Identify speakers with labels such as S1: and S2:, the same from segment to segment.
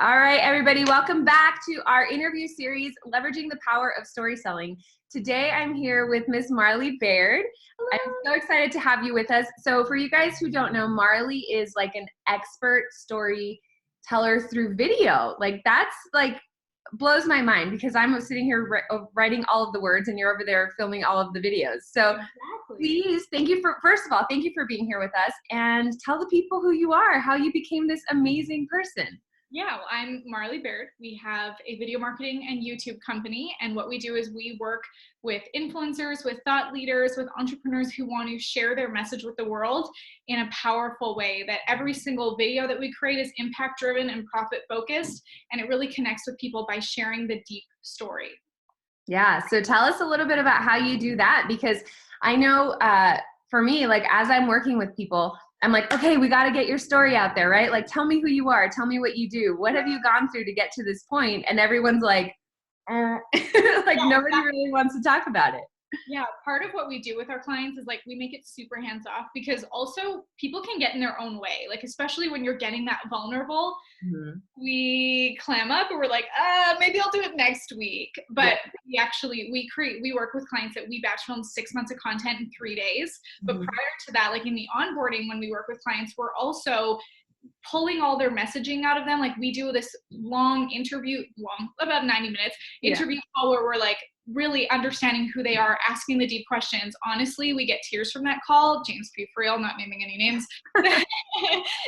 S1: All right, everybody, welcome back to our interview series, Leveraging the Power of Story Selling. Today, I'm here with Miss Marley Baird.
S2: Hello.
S1: I'm so excited to have you with us. So for you guys who don't know, Marley is like an expert storyteller through video. Like that's like blows my mind because I'm sitting here writing all of the words and you're over there filming all of the videos. So please, first of all, thank you for being here with us and tell the people who you are, how you became this amazing person.
S2: Yeah, well, I'm Marley Baird. We have a video marketing and YouTube company, and what we do is we work with influencers, with thought leaders, with entrepreneurs who want to share their message with the world in a powerful way. That every single video that we create is impact driven and profit focused, and it really connects with people by sharing the deep story.
S1: Yeah, so tell us a little bit about how you do that, because I know for me, like as I'm working with people, I'm like, okay, we got to get your story out there, right? Like, tell me who you are. Tell me what you do. What have you gone through to get to this point? And everyone's like, like
S2: yeah,
S1: nobody really wants to talk about it.
S2: Yeah, part of what we do with our clients is like we make it super hands off, because also people can get in their own way. Like, especially when you're getting that vulnerable, we clam up and we're like, maybe I'll do it next week. But we work with clients that we batch film 6 months of content in 3 days. But prior to that, like in the onboarding, when we work with clients, we're also pulling all their messaging out of them. Like we do this long interview, about 90 minutes interview call where we're like really understanding who they are, asking the deep questions. Honestly, we get tears from that call. James, be for real, not naming any names.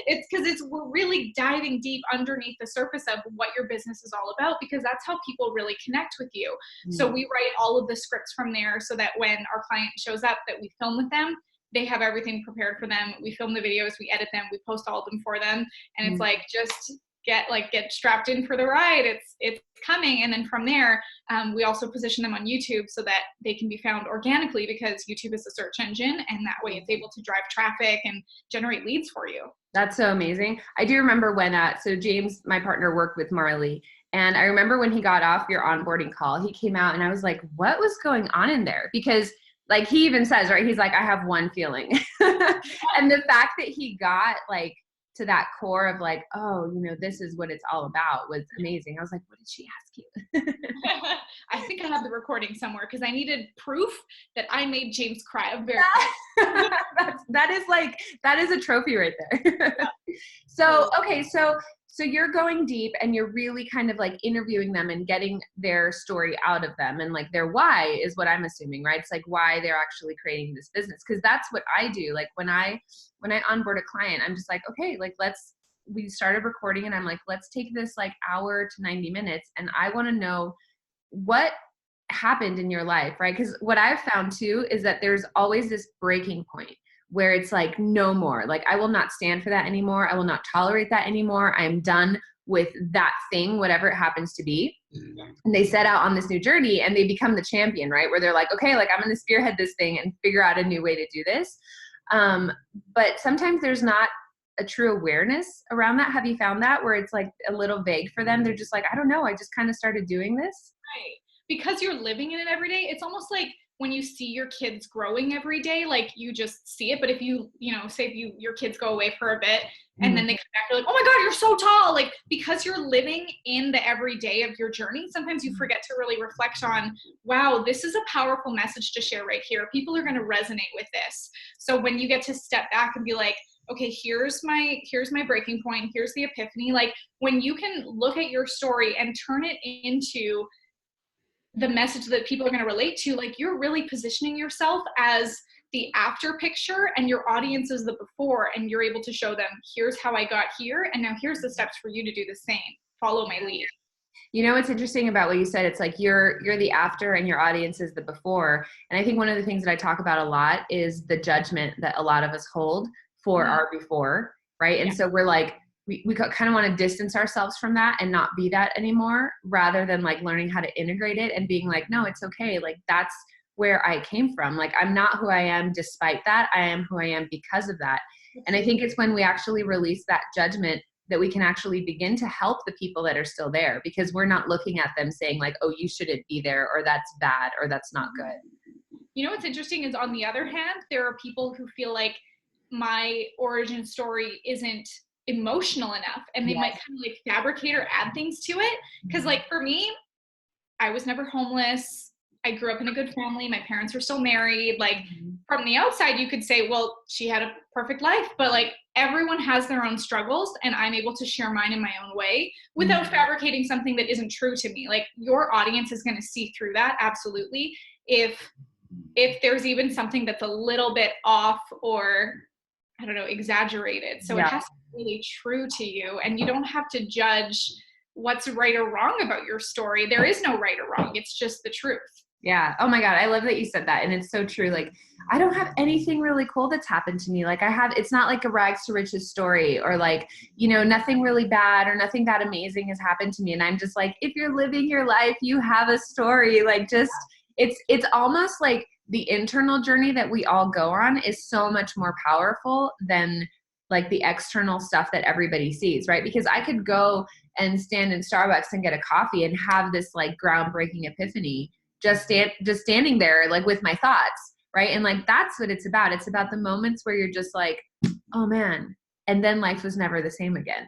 S2: It's because we're really diving deep underneath the surface of what your business is all about, because that's how people really connect with you. So we write all of the scripts from there so that when our client shows up, that we film with them, they have everything prepared for them. We film the videos, we edit them, we post all of them for them. And it's like, just get strapped in for the ride. It's coming. And then from there, we also position them on YouTube so that they can be found organically, because YouTube is a search engine, and that way it's able to drive traffic and generate leads for you.
S1: That's so amazing. I do remember when, so James, my partner, worked with Marley. And I remember when he got off your onboarding call, he came out and I was like, what was going on in there? Because like he even says, right, he's like, I have one feeling. And the fact that he got like to that core of like, oh, you know, this is what it's all about was amazing. I was like, what did she ask you?
S2: I think I have the recording somewhere because I needed proof that I made James cry.
S1: That is a trophy right there. So, okay. So you're going deep and you're really kind of like interviewing them and getting their story out of them, and like their why is what I'm assuming, right? It's like why they're actually creating this business. Cause that's what I do. Like when I onboard a client, I'm just like, okay, like we started recording and I'm like, let's take this like hour to 90 minutes. And I want to know what happened in your life, right? Cause what I've found too is that there's always this breaking point where it's like, no more. Like, I will not stand for that anymore. I will not tolerate that anymore. I am done with that thing, whatever it happens to be. And they set out on this new journey and they become the champion, right? Where they're like, okay, like I'm going to spearhead this thing and figure out a new way to do this. But sometimes there's not a true awareness around that. Have you found that where it's like a little vague for them? They're just like, I don't know. I just kind of started doing this.
S2: Right. Because you're living in it every day. It's almost like when you see your kids growing every day, like you just see it. But if say your kids go away for a bit and then they come back, you're like, oh my God, you're so tall. Like, because you're living in the everyday of your journey, sometimes you forget to really reflect on, wow, this is a powerful message to share right here. People are going to resonate with this. So when you get to step back and be like, okay, here's my breaking point. Here's the epiphany. Like when you can look at your story and turn it into the message that people are going to relate to, like you're really positioning yourself as the after picture and your audience is the before, and you're able to show them, here's how I got here, and now here's the steps for you to do the same. Follow my lead.
S1: You know what's interesting about what you said? It's like you're the after and your audience is the before. And I think one of the things that I talk about a lot is the judgment that a lot of us hold for our before, right? And so we're like, we kind of want to distance ourselves from that and not be that anymore, rather than like learning how to integrate it and being like, no, it's okay. Like that's where I came from. Like I'm not who I am despite that. I am who I am because of that. And I think it's when we actually release that judgment that we can actually begin to help the people that are still there, because we're not looking at them saying like, oh, you shouldn't be there, or that's bad, or that's not good.
S2: You know, what's interesting is on the other hand, there are people who feel like my origin story isn't emotional enough, and they might kind of like fabricate or add things to it. Because like for me, I was never homeless. I grew up in a good family. My parents were still married. Like from the outside, you could say, well, she had a perfect life, but like everyone has their own struggles, and I'm able to share mine in my own way without fabricating something that isn't true to me. Like your audience is going to see through that. Absolutely. If there's even something that's a little bit off or I don't know, exaggerated. So it has to be really true to you, and you don't have to judge what's right or wrong about your story. There is no right or wrong. It's just the truth.
S1: Yeah. Oh my God. I love that you said that. And it's so true. Like, I don't have anything really cool that's happened to me. Like it's not like a rags to riches story, or like, you know, nothing really bad or nothing that amazing has happened to me. And I'm just like, if you're living your life, you have a story. Like just, it's almost like the internal journey that we all go on is so much more powerful than like the external stuff that everybody sees, right? Because I could go and stand in Starbucks and get a coffee and have this like groundbreaking epiphany just standing there like with my thoughts, right? And like that's what it's about. It's about the moments where you're just like, oh man, and then life was never the same again.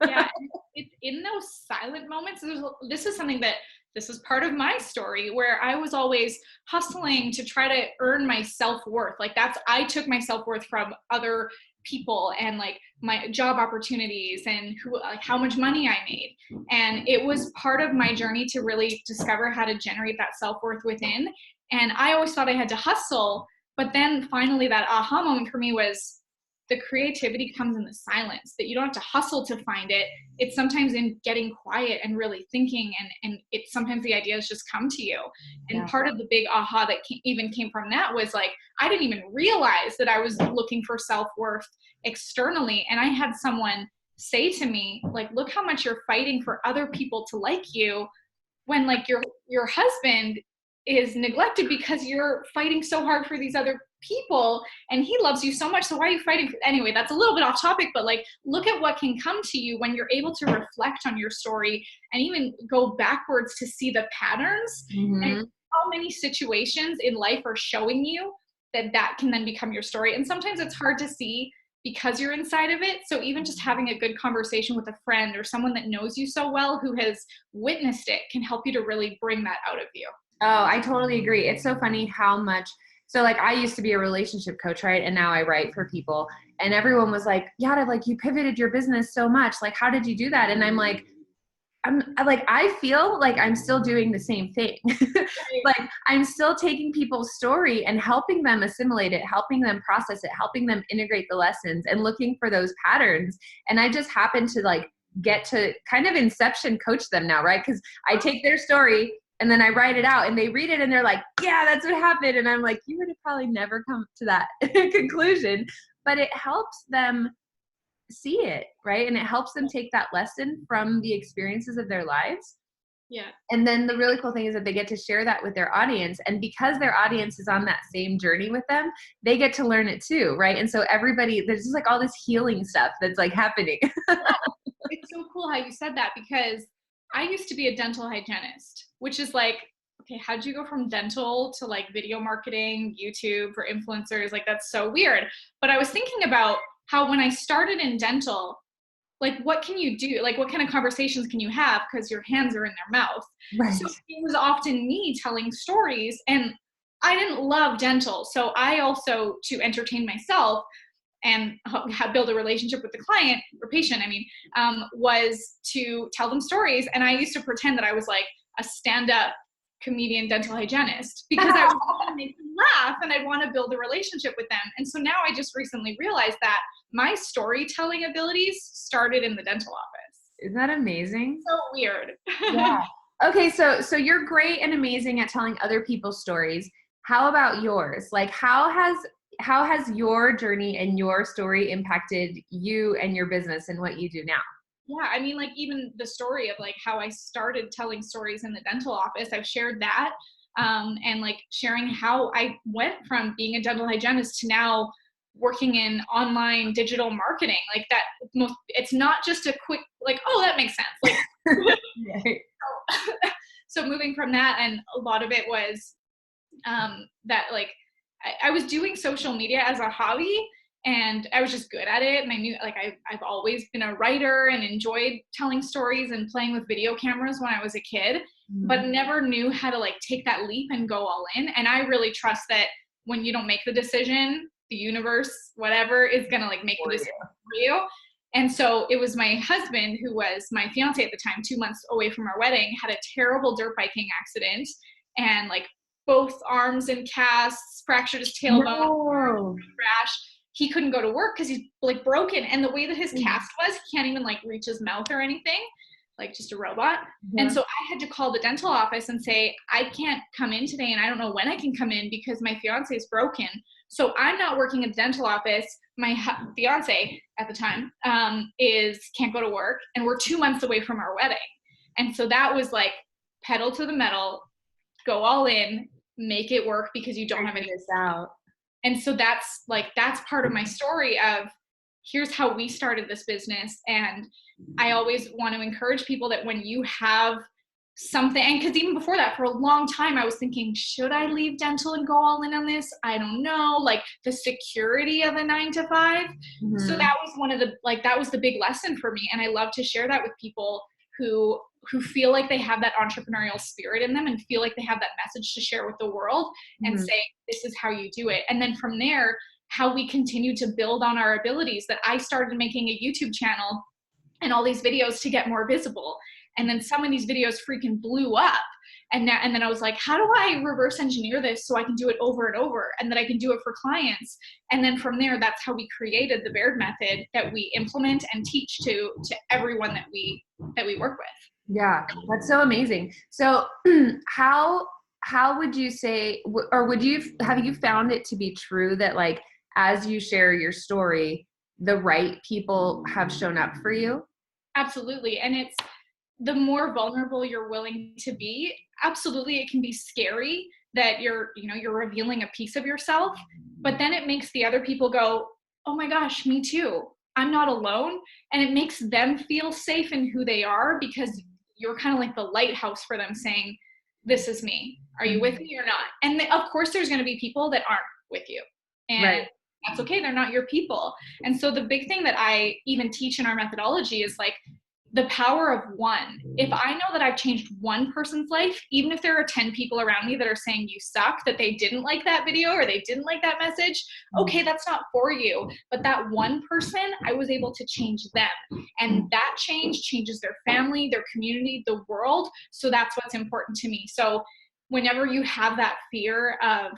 S2: Yeah, it's in those silent moments. This is part of my story where I was always hustling to try to earn my self-worth. Like I took my self-worth from other people and like my job opportunities and how much money I made. And it was part of my journey to really discover how to generate that self-worth within. And I always thought I had to hustle, but then finally that aha moment for me was the creativity comes in the silence, that you don't have to hustle to find it. It's sometimes in getting quiet and really thinking, and it's sometimes the ideas just come to you. And part of the big aha that came from that was like, I didn't even realize that I was looking for self-worth externally. And I had someone say to me, like, look how much you're fighting for other people to like you when like your husband is neglected because you're fighting so hard for these other people and he loves you so much. So why are you fighting for? Anyway, that's a little bit off topic, but like, look at what can come to you when you're able to reflect on your story and even go backwards to see the patterns and how many situations in life are showing you that can then become your story. And sometimes it's hard to see because you're inside of it. So even just having a good conversation with a friend or someone that knows you so well who has witnessed it can help you to really bring that out of you.
S1: Oh, I totally agree. It's so funny how much, so like I used to be a relationship coach, right? And now I write for people, and everyone was like, Yada, like you pivoted your business so much. Like, how did you do that? And I'm like, I feel like I'm still doing the same thing. Like I'm still taking people's story and helping them assimilate it, helping them process it, helping them integrate the lessons and looking for those patterns. And I just happen to like get to kind of inception coach them now, right? Because I take their story and then I write it out and they read it and they're like, yeah, that's what happened. And I'm like, you would have probably never come to that conclusion, but it helps them see it, right? And it helps them take that lesson from the experiences of their lives.
S2: Yeah.
S1: And then the really cool thing is that they get to share that with their audience. And because their audience is on that same journey with them, they get to learn it too, right? And so everybody, there's just like all this healing stuff that's like happening.
S2: It's so cool how you said that, because I used to be a dental hygienist, which is like, okay, how'd you go from dental to like video marketing, YouTube for influencers? Like, that's so weird. But I was thinking about how when I started in dental, like what can you do? Like what kind of conversations can you have? Because your hands are in their mouth.
S1: Right.
S2: So it was often me telling stories, and I didn't love dental. So I also, to entertain myself and build a relationship with the client or patient, was to tell them stories. And I used to pretend that I was like a stand-up comedian dental hygienist because I want to make them laugh and I'd want to build a relationship with them. And so now I just recently realized that my storytelling abilities started in the dental office.
S1: Isn't that amazing?
S2: So weird.
S1: Yeah. Okay, so you're great and amazing at telling other people's stories. How about yours? Like how has your journey and your story impacted you and your business and what you do now?
S2: Yeah, I mean, like even the story of like how I started telling stories in the dental office, I've shared that, and like sharing how I went from being a dental hygienist to now working in online digital marketing. Like that, it's not just a quick like, oh, that makes sense. Like,
S1: Right.
S2: So moving from that, and a lot of it was that like I was doing social media as a hobby. and I was just good at it. And I knew, like, I've always been a writer and enjoyed telling stories and playing with video cameras when I was a kid, but never knew how to like take that leap and go all in. And I really trust that when you don't make the decision, the universe, whatever, is gonna like make the decision for you. And so it was my husband, who was my fiance at the time, 2 months away from our wedding, had a terrible dirt biking accident, and like both arms in casts, fractured his tailbone, crash. He couldn't go to work because he's like broken. And the way that his cast was, he can't even like reach his mouth or anything, like just a robot. And so I had to call the dental office and say, I can't come in today, and I don't know when I can come in because my fiance is broken. So I'm not working at the dental office. My fiance at the time can't go to work, and we're 2 months away from our wedding. And so that was like pedal to the metal, go all in, make it work, because you don't have any
S1: out.
S2: And so that's part of my story of here's how we started this business. And I always want to encourage people that when you have something, and because even before that, for a long time, I was thinking, should I leave dental and go all in on this? I don't know, like the security of a 9-to-5. So that was that was the big lesson for me. And I love to share that with people who feel like they have that entrepreneurial spirit in them and feel like they have that message to share with the world, and say, this is how you do it. And then from there, how we continue to build on our abilities, that I started making a YouTube channel and all these videos to get more visible. And then some of these videos freaking blew up. And then I was like, how do I reverse engineer this so I can do it over and over, and that I can do it for clients? And then from there, that's how we created the Baird method that we implement and teach to everyone that we work with.
S1: Yeah, that's so amazing. So how would you say, or have you found it to be true that like, as you share your story, the right people have shown up for you?
S2: Absolutely. And it's the more vulnerable you're willing to be, absolutely, it can be scary that you're revealing a piece of yourself, but then it makes the other people go, oh my gosh, me too. I'm not alone. And it makes them feel safe in who they are, because you're kind of like the lighthouse for them, saying, this is me. Are you with me or not? And of course, there's going to be people that aren't with you. And that's okay. They're not your people. And so the big thing that I even teach in our methodology is like the power of one. If I know that I've changed one person's life, even if there are 10 people around me that are saying you suck, that they didn't like that video or they didn't like that message, okay, that's not for you. But that one person, I was able to change them. And that change changes their family, their community, the world. So that's what's important to me. So whenever you have that fear of,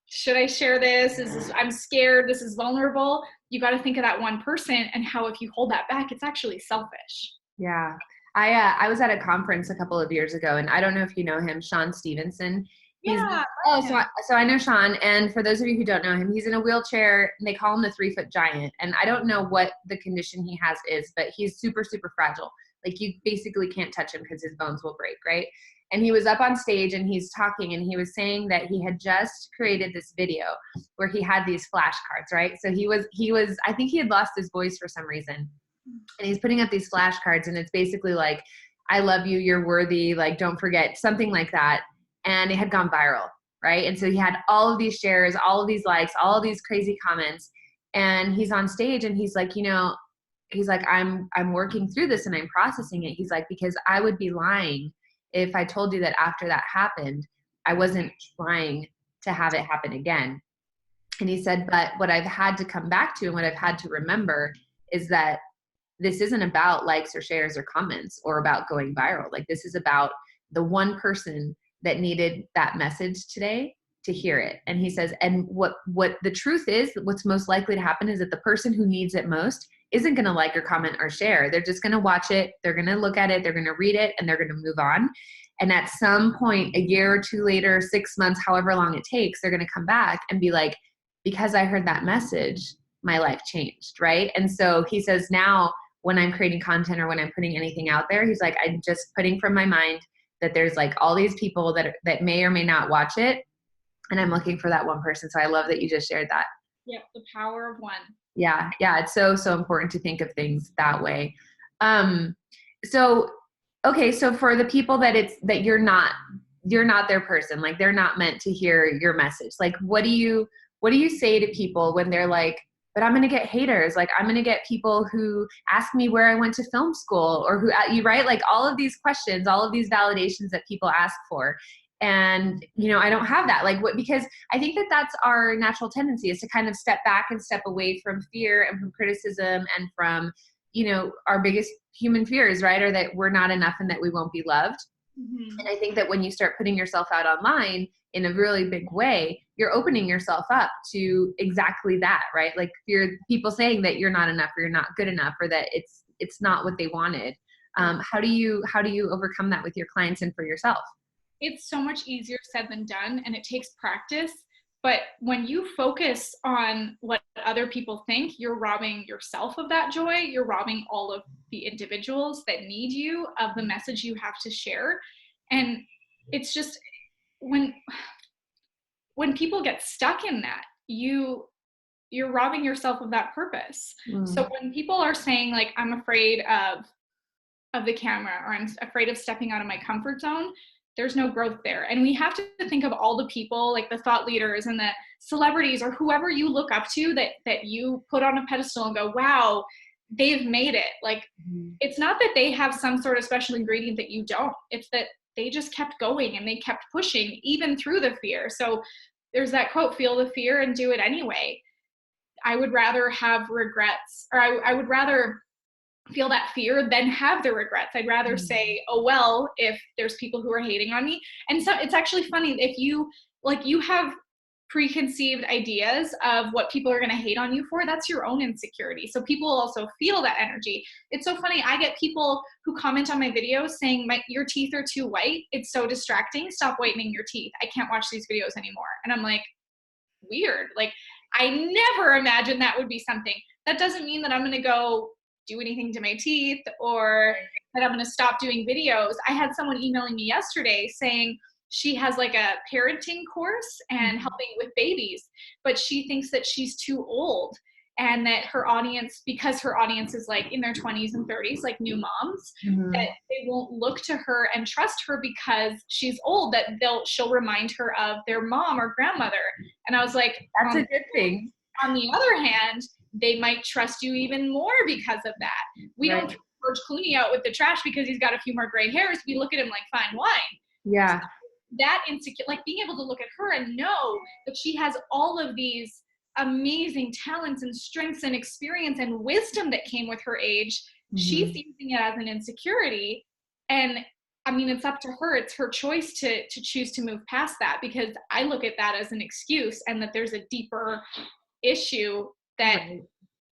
S2: should I share this? I'm scared, this is vulnerable. You got to think of that one person and how if you hold that back, it's actually selfish.
S1: Yeah. I was at a conference a couple of years ago, and I don't know if you know him, Stevenson. So I know Sean, and for those of you who don't know him, he's in a wheelchair, and they call him the 3-foot giant. And I don't know what the condition he has is, but he's super, super fragile. Like you basically can't touch him because his bones will break, right? And he was up on stage and he's talking, and he was saying that he had just created this video where he had these flashcards, right? So he was, I think he had lost his voice for some reason, and he's putting up these flashcards, and it's basically like, I love you, you're worthy, like, don't forget, something like that. And it had gone viral, right? And so he had all of these shares, all of these likes, all of these crazy comments, and he's on stage and he's like, he's like, I'm working through this and I'm processing it. He's like, because I would be lying if I told you that after that happened, I wasn't trying to have it happen again. And he said, but what I've had to come back to and what I've had to remember is that this isn't about likes or shares or comments or about going viral. Like, this is about the one person that needed that message today to hear it. And he says, and what the truth is, what's most likely to happen is that the person who needs it most isn't going to like or comment or share. They're just going to watch it. They're going to look at it. They're going to read it, and they're going to move on. And at some point, a year or two later, 6 months, however long it takes, they're going to come back and be like, because I heard that message, my life changed. Right. And so he says, now when I'm creating content or when I'm putting anything out there, he's like, I'm just putting from my mind that there's like all these people that may or may not watch it. And I'm looking for that one person. So I love that you just shared that.
S2: Yep. The power of one.
S1: Yeah. Yeah. It's so, so important to think of things that way. Okay. So for the people that you're not their person, like they're not meant to hear your message. Like, what do you say to people when they're like, but I'm going to get haters. Like, I'm going to get people who ask me where I went to film school, or who you, right? Like, all of these questions, all of these validations that people ask for. And, you know, I don't have that. Like, what, because I think that that's our natural tendency, is to kind of step back and step away from fear and from criticism and from, you know, our biggest human fears, right? Or that we're not enough and that we won't be loved.
S2: Mm-hmm.
S1: And I think that when you start putting yourself out online in a really big way, you're opening yourself up to exactly that, right? Like, fear, people saying that you're not enough, or you're not good enough, or that it's not what they wanted. How do you overcome that with your clients and for yourself?
S2: It's so much easier said than done, and it takes practice. But when you focus on what other people think, you're robbing yourself of that joy. You're robbing all of the individuals that need you of the message you have to share. And it's just, when people get stuck in that, you're robbing yourself of that purpose. So when people are saying, like, I'm afraid of the camera, or I'm afraid of stepping out of my comfort zone, there's no growth there. And we have to think of all the people, like the thought leaders and the celebrities, or whoever you look up to, that you put on a pedestal and go, wow, they've made it. Like, it's not that they have some sort of special ingredient that you don't. It's that they just kept going and they kept pushing even through the fear. So there's that quote, feel the fear and do it anyway. I would rather have regrets, or I would rather feel that fear than have the regrets. I'd rather say, oh, well, if there's people who are hating on me. And so it's actually funny, if you have preconceived ideas of what people are going to hate on you for, that's your own insecurity. So people also feel that energy. It's so funny. I get people who comment on my videos saying, your teeth are too white. It's so distracting. Stop whitening your teeth. I can't watch these videos anymore. And I'm like, weird. Like, I never imagined that would be something. That doesn't mean that I'm going to go do anything to my teeth, or that I'm going to stop doing videos. I had someone emailing me yesterday saying she has like a parenting course and helping with babies, but she thinks that she's too old, and that her audience, because her audience is like in their 20s and 30s, like new moms, that they won't look to her and trust her because she's old, that she'll remind her of their mom or grandmother. And I was like,
S1: that's a good thing.
S2: On the other hand, they might trust you even more because of that. We don't throw George Clooney out with the trash because he's got a few more gray hairs. We look at him like fine wine.
S1: Yeah.
S2: That insecure, like being able to look at her and know that she has all of these amazing talents and strengths and experience and wisdom that came with her age. She's using it as an insecurity. And I mean, it's up to her. It's her choice to choose to move past that, because I look at that as an excuse, and that there's a deeper issue that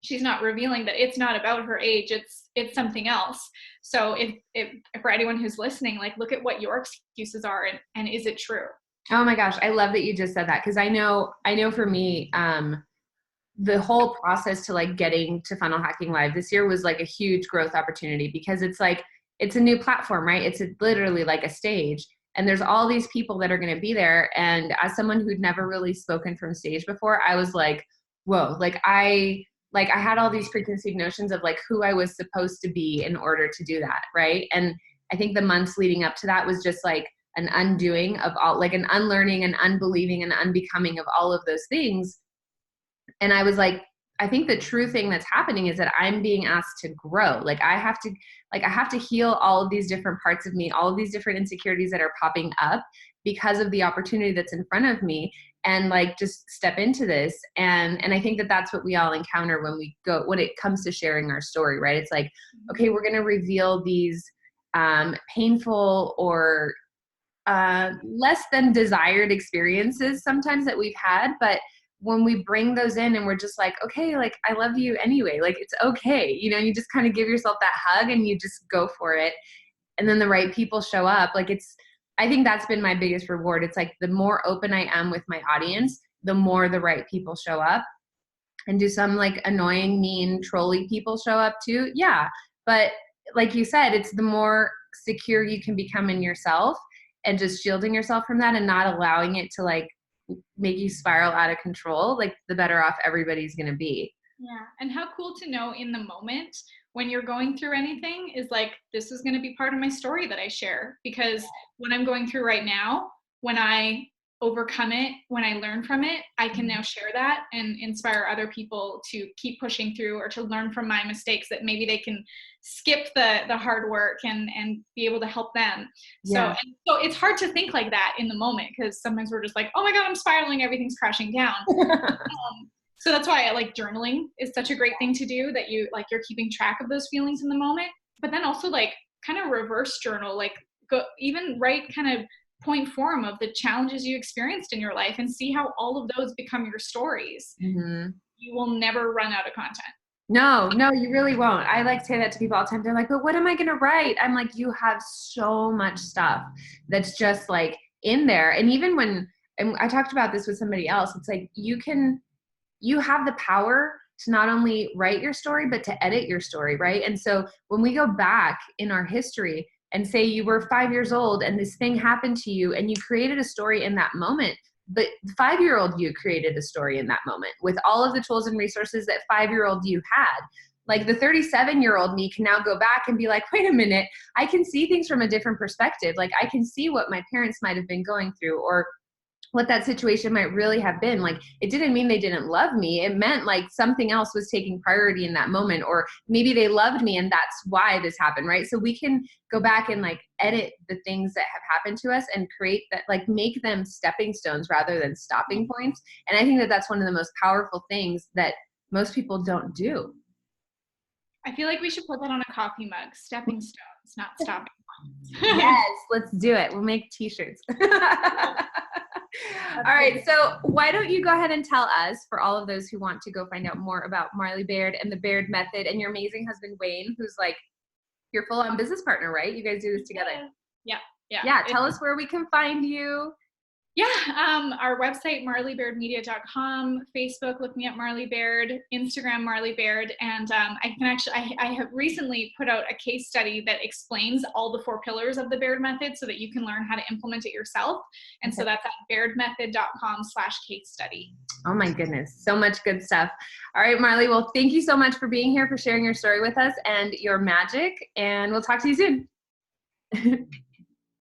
S2: she's not revealing, that it's not about her age, it's something else. So if for anyone who's listening, like, look at what your excuses are, and is it true?
S1: Oh my gosh, I love that you just said that, because I know for me, the whole process to like getting to Funnel Hacking Live this year was like a huge growth opportunity, because it's like, it's a new platform, right? It's literally like a stage, and there's all these people that are going to be there. And as someone who'd never really spoken from stage before, I was like, whoa, I had all these preconceived notions of like who I was supposed to be in order to do that. Right. And I think the months leading up to that was just like an undoing of all, like an unlearning and unbelieving and unbecoming of all of those things. And I was like, I think the true thing that's happening is that I'm being asked to grow. Like, I have to heal all of these different parts of me, all of these different insecurities that are popping up because of the opportunity that's in front of me, and like just step into this. And I think that that's what we all encounter when it comes to sharing our story, right? It's like, okay, we're going to reveal these painful or less than desired experiences sometimes that we've had, but when we bring those in and we're just like, okay, like, I love you anyway, like, it's okay. You know, you just kind of give yourself that hug and you just go for it. And then the right people show up. Like, I think that's been my biggest reward. It's like, the more open I am with my audience, the more the right people show up. And do some like annoying, mean, trolly people show up too? Yeah. But like you said, it's the more secure you can become in yourself, and just shielding yourself from that and not allowing it to like make you spiral out of control, like the better off everybody's going to be.
S2: Yeah. And how cool to know in the moment when you're going through anything is like, this is going to be part of my story that I share, because what I'm going through right now, when I overcome it, when I learn from it, I can now share that and inspire other people to keep pushing through, or to learn from my mistakes, that maybe they can skip the hard work and be able to help them.
S1: Yeah.
S2: So it's hard to think like that in the moment, because sometimes we're just like, oh my God, I'm spiraling, everything's crashing down. So that's why I like journaling is such a great thing to do, that you're keeping track of those feelings in the moment, but then also like kind of reverse journal, like go even write kind of point form of the challenges you experienced in your life, and see how all of those become your stories.
S1: Mm-hmm.
S2: You will never run out of content.
S1: No, you really won't. I like say that to people all the time. They're like, but what am I going to write? I'm like, you have so much stuff that's just like in there. And even and I talked about this with somebody else, it's like, you have the power to not only write your story, but to edit your story, right? And so when we go back in our history and say you were 5 years old and this thing happened to you and you created a story in that moment, but the 5-year-old you created a story in that moment with all of the tools and resources that 5-year-old you had. Like the 37-year-old me can now go back and be like, wait a minute, I can see things from a different perspective. Like I can see what my parents might have been going through, or what that situation might really have been. Like, it didn't mean they didn't love me. It meant like something else was taking priority in that moment, or maybe they loved me and that's why this happened, right? So we can go back and like edit the things that have happened to us and create that, like make them stepping stones rather than stopping points. And I think that that's one of the most powerful things that most people don't do.
S2: I feel like we should put that on a coffee mug. Stepping stones, not stopping points.
S1: Yes, let's do it. We'll make t-shirts. All right. So why don't you go ahead and tell us, for all of those who want to go find out more about Marley Baird and the Baird method, and your amazing husband, Wayne, who's like your full-on business partner, right? You guys do this together. Yeah. Tell us where we can find you.
S2: Yeah, our website, marleybairdmedia.com, Facebook, look me up, Marley Baird, Instagram, Marley Baird, and I have recently put out a case study that explains all the 4 pillars of the Baird method so that you can learn how to implement it yourself. And so that's at bairdmethod.com/case study.
S1: Oh my goodness, so much good stuff. All right, Marley, well, thank you so much for being here, for sharing your story with us and your magic, and we'll talk to you soon.